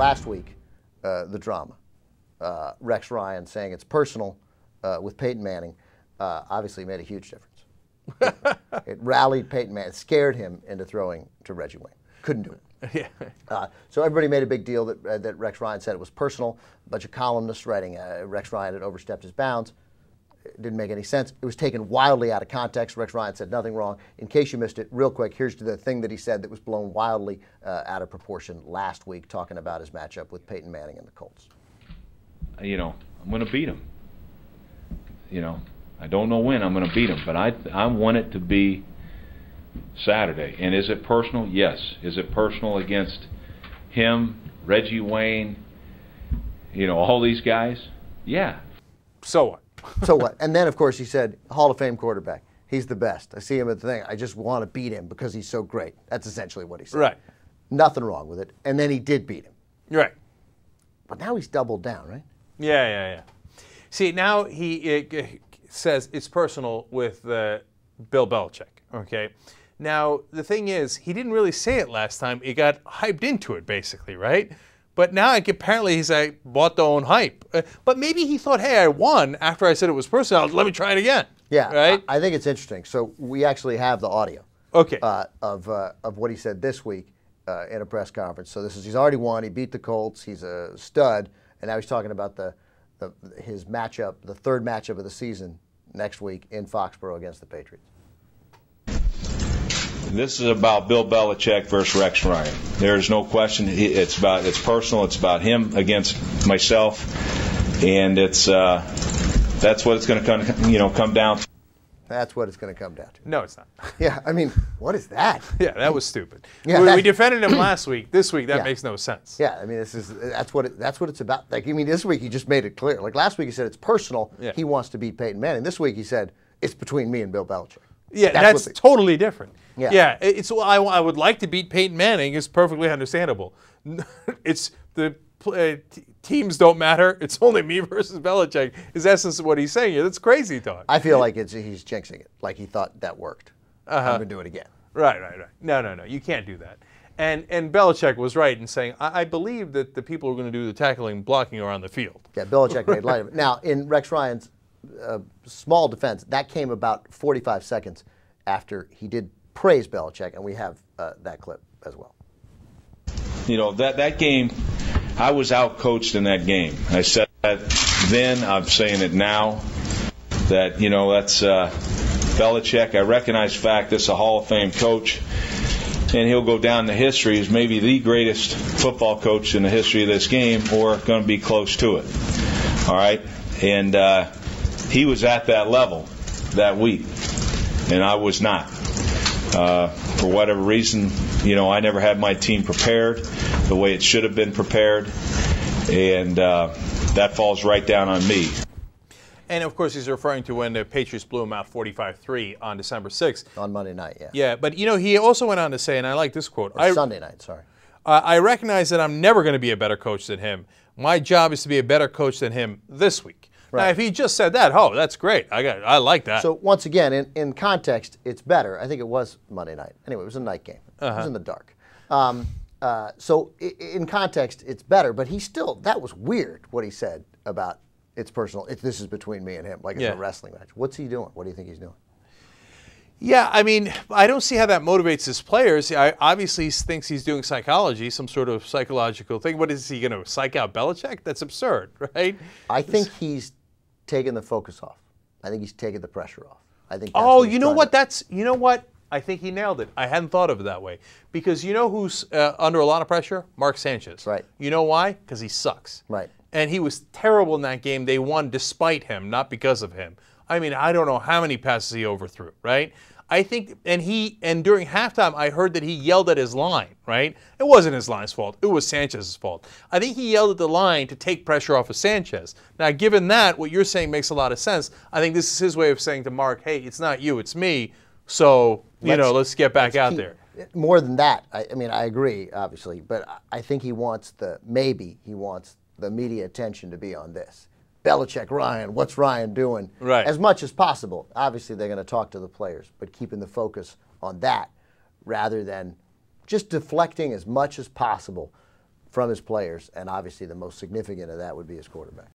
last week, the drama. Rex Ryan saying it's personal with Peyton Manning obviously made a huge difference. It rallied Peyton Manning, it scared him into throwing to Reggie Wayne. Couldn't do it. Yeah. So everybody made a big deal that Rex Ryan said it was personal. A bunch of columnists writing Rex Ryan had overstepped his bounds. It didn't make any sense. It was taken wildly out of context. Rex Ryan said nothing wrong. In case you missed it, real quick, here's the thing that he said that was blown wildly out of proportion last week, talking about his matchup with Peyton Manning and the Colts. You know, I'm going to beat him. You know, I don't know when I'm going to beat him, but I want it to be Saturday. And is it personal? Yes. Is it personal against him, Reggie Wayne, you know, all these guys? Yeah. So what? So what? And then, of course, he said, Hall of Fame quarterback. He's the best. I see him at the thing. I just want to beat him because he's so great. That's essentially what he said. Right. Nothing wrong with it. And then he did beat him. Right. But now he's doubled down, right? Yeah. See, now he says it's personal with Bill Belichick, okay? Now, the thing is, he didn't really say it last time. He got hyped into it, basically, right? But now, apparently, he's bought the own hype. But maybe he thought, hey, I won after I said it was personal. Let me try it again. Yeah, right? I think it's interesting. So we actually have the audio of what he said this week in a press conference. So he's already won. He beat the Colts. He's a stud. And now he's talking about his matchup, the third matchup of the season next week in Foxborough against the Patriots. This is about Bill Belichick versus Rex Ryan. There's no question. It's personal. It's about him against myself, and that's what it's going to come down to. That's what it's going to come down to. No, it's not. Yeah, I mean, what is that? Yeah, that was stupid. Yeah, we defended him last week. This week, that makes no sense. Yeah, I mean, that's what it's about. Like, I mean, this week he just made it clear. Like last week he said it's personal. Yeah. He wants to beat Peyton Manning. This week he said it's between me and Bill Belichick. Yeah, that's totally different. Yeah, I would like to beat Peyton Manning. It's perfectly understandable. It's the teams don't matter. It's only me versus Belichick. Is essence what he's saying here. That's crazy talk. I feel like he's jinxing it. Like he thought that worked. I'm going to do it again. Right. No. You can't do that. And Belichick was right in saying, I believe that the people who are going to do the tackling and blocking are on the field. Yeah, Belichick made light of it. Now, in Rex Ryan's small defense, that came about 45 seconds after he did praise Belichick, and we have that clip as well. You know, that game, I was out-coached in that game. I said that then, I'm saying it now, that, you know, that's Belichick. I recognize the fact this is a Hall of Fame coach, and he'll go down in history as maybe the greatest football coach in the history of this game, or going to be close to it. All right? And he was at that level that week, and I was not. For whatever reason, you know, I never had my team prepared the way it should have been prepared, and that falls right down on me. And, of course, he's referring to when the Patriots blew him out 45-3 on December 6th. On Monday night, yeah. Yeah, but, you know, he also went on to say, and I like this quote. Sunday night, sorry. I recognize that I'm never going to be a better coach than him. My job is to be a better coach than him this week. Right. Now, if he just said that, that's great. I like that. So, once again, in context, it's better. I think it was Monday night. Anyway, it was a night game. It was in the dark. So, in context, it's better. But that was weird, what he said about it's personal. This is between me and him, like it's a wrestling match. What's he doing? What do you think he's doing? Yeah, I mean, I don't see how that motivates his players. Obviously, he thinks he's doing psychology, some sort of psychological thing. What is he going to psych out Belichick? That's absurd, right? I think he's taken the focus off. I think he's taken the pressure off. I think. You know what? I think he nailed it. I hadn't thought of it that way. Because you know who's under a lot of pressure? Mark Sanchez. Right. You know why? Because he sucks. Right. And he was terrible in that game. They won despite him, not because of him. I mean, I don't know how many passes he overthrew, right? I think, and during halftime, I heard that he yelled at his line, right? It wasn't his line's fault. It was Sanchez's fault. I think he yelled at the line to take pressure off of Sanchez. Now, given that, what you're saying makes a lot of sense. I think this is his way of saying to Mark, hey, it's not you, it's me. So, let's get back out there. More than that, I mean, I agree, obviously, but I think he wants the media attention to be on this. Belichick, Ryan, what's Ryan doing? Right. As much as possible. Obviously, they're going to talk to the players, but keeping the focus on that rather than just deflecting as much as possible from his players, and obviously the most significant of that would be his quarterback.